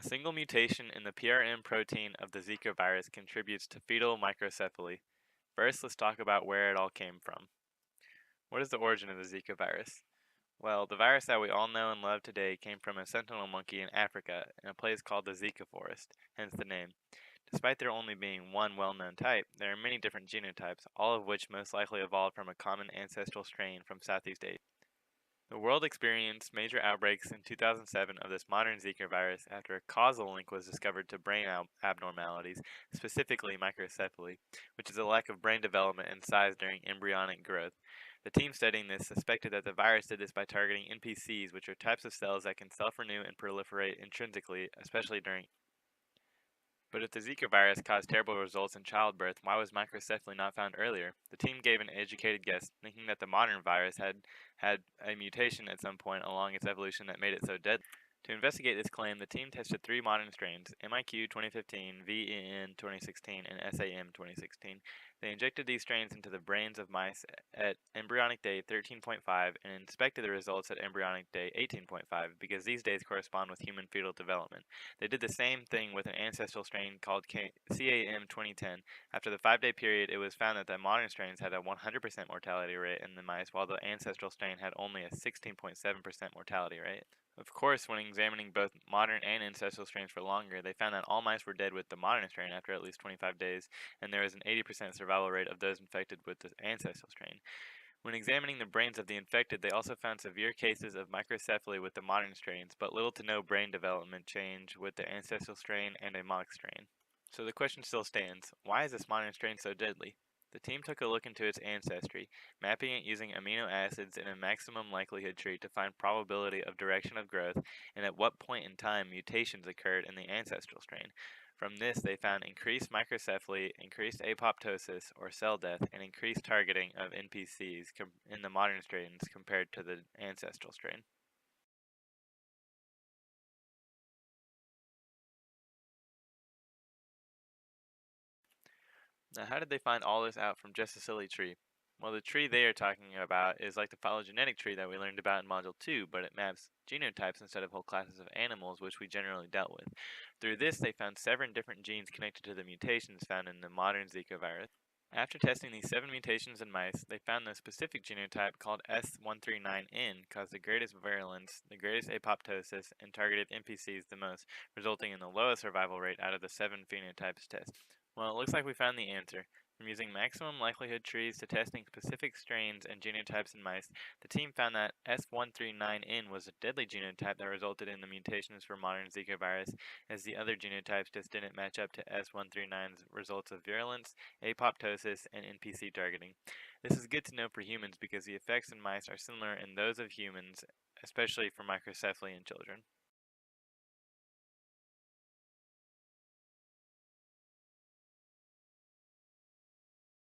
A single mutation in the PRM protein of the Zika virus contributes to fetal microcephaly. First, let's talk about where it all came from. What is the origin of the Zika virus? Well, the virus that we all know and love today came from a sentinel monkey in Africa in a place called the Zika forest, hence the name. Despite there only being one well-known type, there are many different genotypes, all of which most likely evolved from a common ancestral strain from Southeast Asia. The world experienced major outbreaks in 2007 of this modern Zika virus after a causal link was discovered to brain abnormalities, specifically microcephaly, which is a lack of brain development and size during embryonic growth. The team studying this suspected that the virus did this by targeting NPCs, which are types of cells that can self-renew and proliferate intrinsically, especially during. But if the Zika virus caused terrible results in childbirth, why was microcephaly not found earlier? The team gave an educated guess, thinking that the modern virus had a mutation at some point along its evolution that made it so deadly. To investigate this claim, the team tested three modern strains, MIQ 2015, VEN 2016, and SAM 2016. They injected these strains into the brains of mice at embryonic day 13.5 and inspected the results at embryonic day 18.5 because these days correspond with human fetal development. They did the same thing with an ancestral strain called CAM 2010. After the 5-day period, it was found that the modern strains had a 100% mortality rate in the mice, while the ancestral strain had only a 16.7% mortality rate. Of course, when examining both modern and ancestral strains for longer, they found that all mice were dead with the modern strain after at least 25 days, and there was an 80% survival rate of those infected with the ancestral strain. When examining the brains of the infected, they also found severe cases of microcephaly with the modern strains, but little to no brain development change with the ancestral strain and a mock strain. So the question still stands, why is this modern strain so deadly? The team took a look into its ancestry, mapping it using amino acids in a maximum likelihood tree to find probability of direction of growth and at what point in time mutations occurred in the ancestral strain. From this, they found increased microcephaly, increased apoptosis or cell death, and increased targeting of NPCs in the modern strains compared to the ancestral strain. Now, how did they find all this out from just a silly tree? Well, the tree they are talking about is like the phylogenetic tree that we learned about in Module 2, but it maps genotypes instead of whole classes of animals, which we generally dealt with. Through this, they found 7 different genes connected to the mutations found in the modern Zika virus. After testing these 7 mutations in mice, they found the specific genotype called S139N caused the greatest virulence, the greatest apoptosis, and targeted NPCs the most, resulting in the lowest survival rate out of the 7 phenotypes tested. Well, it looks like we found the answer. From using maximum likelihood trees to testing specific strains and genotypes in mice, the team found that S139N was a deadly genotype that resulted in the mutations for modern Zika virus, as the other genotypes just didn't match up to S139's results of virulence, apoptosis, and NPC targeting. This is good to know for humans because the effects in mice are similar in those of humans, especially for microcephaly in children.